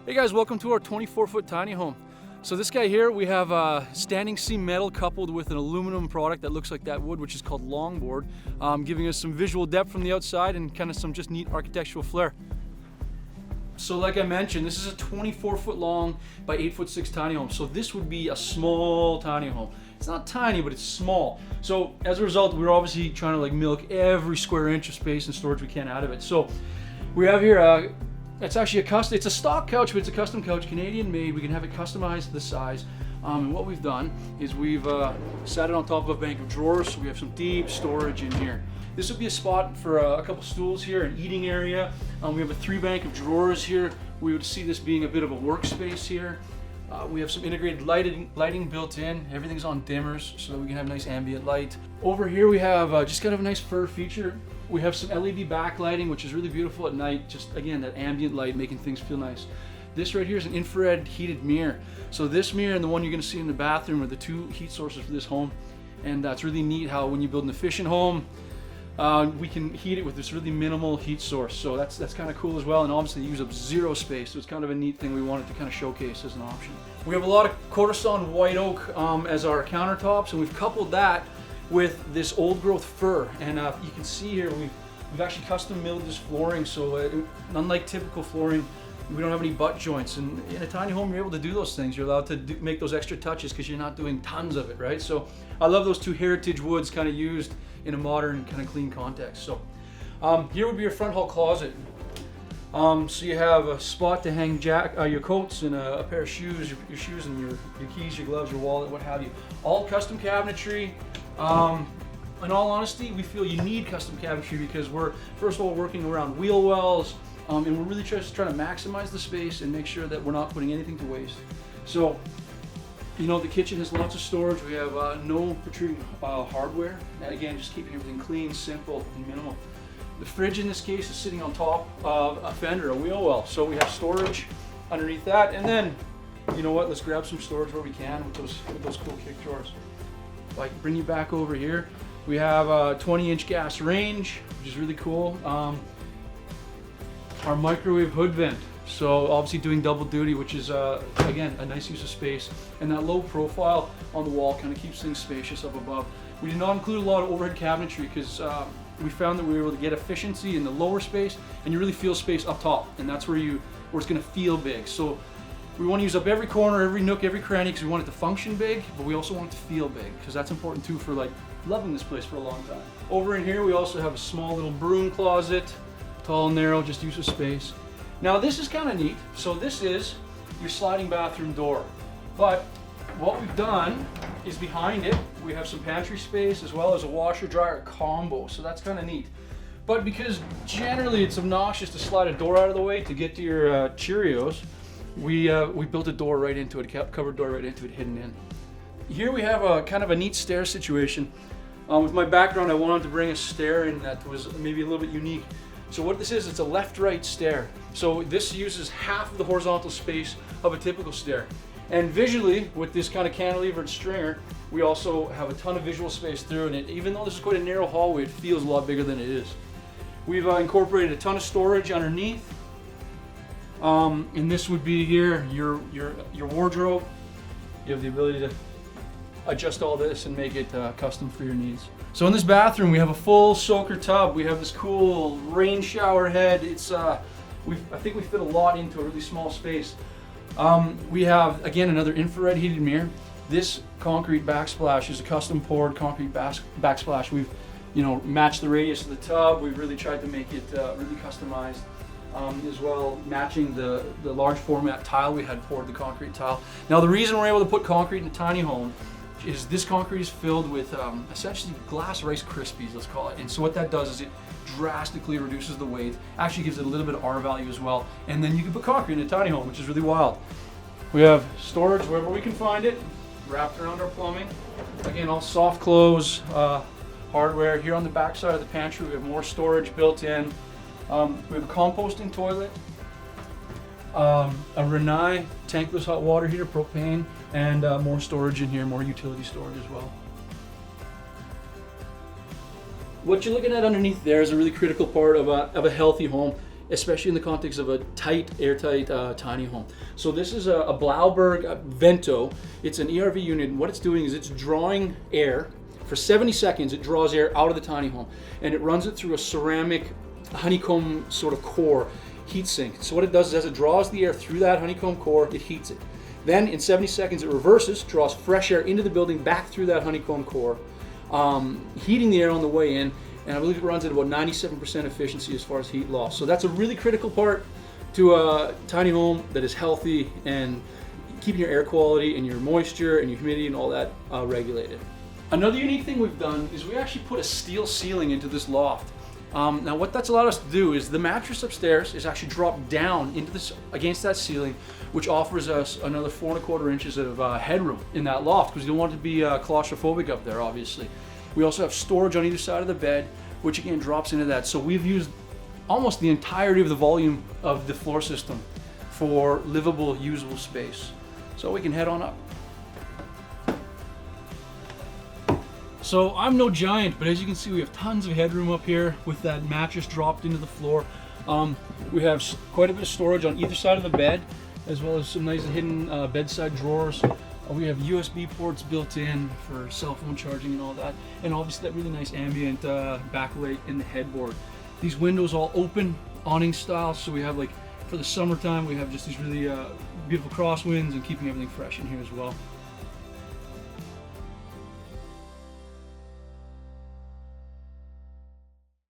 Hey guys, welcome to our 24-foot tiny home. So this guy here, we have standing seam metal coupled with an aluminum product that looks like that wood, which is called longboard, giving us some visual depth from the outside and kind of some just neat architectural flair. So like I mentioned, this is a 24-foot long by 8'6" tiny home. So this would be a small tiny home. It's not tiny, but it's small. So as a result, we're obviously trying to like milk every square inch of space and storage we can out of it. So we have here, it's actually it's a stock couch, but it's a custom couch, Canadian made. We can have it customized to the size. And what we've done is we've sat it on top of a bank of drawers, so we have some deep storage in here. This would be a spot for a couple stools here, an eating area. We have a 3 bank of drawers here. We would see this being a bit of a workspace here. We have some integrated lighting built in. Everything's on dimmers so that we can have nice ambient light. Over here we have just kind of a nice fur feature. We have some LED backlighting, which is really beautiful at night. Just again, that ambient light making things feel nice. This right here is an infrared heated mirror. So this mirror and the one you're gonna see in the bathroom are the 2 heat sources for this home. And that's really neat how when you build an efficient home, we can heat it with this really minimal heat source. So that's kind of cool as well. And obviously they use up 0 space. So it's kind of a neat thing we wanted to kind of showcase as an option. We have a lot of quarter-sawn white oak as our countertops, and we've coupled that with this old growth fir. And you can see here, we've actually custom milled this flooring. So unlike typical flooring, we don't have any butt joints. And in a tiny home, you're able to do those things. You're allowed to make those extra touches because you're not doing tons of it, right? So I love those 2 heritage woods kind of used in a modern kind of clean context. So here would be your front hall closet. So you have a spot to hang your coats and a pair of shoes, your shoes and your keys, your gloves, your wallet, what have you. All custom cabinetry. In all honesty, we feel you need custom cabinetry because we're, first of all, working around wheel wells, and we're really just trying to maximize the space and make sure that we're not putting anything to waste. So, you know, the kitchen has lots of storage. We have no protruding hardware. And again, just keeping everything clean, simple, and minimal. The fridge in this case is sitting on top of a fender, a wheel well. So we have storage underneath that. And then, you know what, let's grab some storage where we can with those cool kick drawers. If I can bring you back over here, we have a 20-inch gas range, which is really cool. Our microwave hood vent. So obviously doing double duty, which is, again, a nice use of space. And that low profile on the wall kind of keeps things spacious up above. We did not include a lot of overhead cabinetry because we found that we were able to get efficiency in the lower space, and you really feel space up top. And that's where it's gonna feel big. So we want to use up every corner, every nook, every cranny because we want it to function big, but we also want it to feel big because that's important too for like loving this place for a long time. Over in here, we also have a small little broom closet, tall and narrow, just use of space. Now this is kind of neat. So this is your sliding bathroom door. But what we've done is behind it, we have some pantry space as well as a washer dryer combo. So that's kind of neat. But because generally it's obnoxious to slide a door out of the way to get to your Cheerios, we built a door right into it, covered door right into it, hidden in. Here we have a kind of a neat stair situation. With my background, I wanted to bring a stair in that was maybe a little bit unique. So what this is, it's a left-right stair. So this uses half of the horizontal space of a typical stair. And visually, with this kind of cantilevered stringer, we also have a ton of visual space through it. Even though this is quite a narrow hallway, it feels a lot bigger than it is. We've incorporated a ton of storage underneath. And this would be here, your wardrobe. You have the ability to adjust all this and make it custom for your needs. So in this bathroom, we have a full soaker tub. We have this cool rain shower head. It's I think we fit a lot into a really small space. We have, again, another infrared heated mirror. This concrete backsplash is a custom poured concrete backsplash. We've, matched the radius of the tub. We've really tried to make it really customized. As well, matching the large format tile we had poured, the concrete tile. Now the reason we're able to put concrete in a tiny home is this concrete is filled with essentially glass Rice Krispies, let's call it. And so what that does is it drastically reduces the weight, actually gives it a little bit of R value as well. And then you can put concrete in a tiny home, which is really wild. We have storage wherever we can find it, wrapped around our plumbing. Again, all soft close hardware. Here on the back side of the pantry, we have more storage built in. We have a composting toilet, a Renai tankless hot water heater, propane, and more storage in here, more utility storage as well. What you're looking at underneath there is a really critical part of a healthy home. especially in the context of a tight, airtight tiny home. So this is a Blauberg Vento. It's an ERV unit, and what it's doing is it's drawing air. For 70 seconds, it draws air out of the tiny home, and it runs it through a ceramic honeycomb sort of core heat sink. So what it does is as it draws the air through that honeycomb core, it heats it. Then in 70 seconds, it reverses, draws fresh air into the building back through that honeycomb core, heating the air on the way in, and I believe it runs at about 97% efficiency as far as heat loss. So that's a really critical part to a tiny home that is healthy and keeping your air quality and your moisture and your humidity and all that regulated. Another unique thing we've done is we actually put a steel ceiling into this loft. Now what that's allowed us to do is the mattress upstairs is actually dropped down into this against that ceiling, which offers us another 4¼ inches of headroom in that loft, because you don't want it to be claustrophobic up there, obviously. We also have storage on either side of the bed, which again drops into that. So we've used almost the entirety of the volume of the floor system for livable, usable space. So we can head on up. So I'm no giant, but as you can see, we have tons of headroom up here with that mattress dropped into the floor. We have quite a bit of storage on either side of the bed, as well as some nice hidden bedside drawers. We have USB ports built in for cell phone charging and all that, and obviously that really nice ambient backlight in the headboard. These windows all open, awning style, so we have, like, for the summertime, we have just these really beautiful crosswinds and keeping everything fresh in here as well.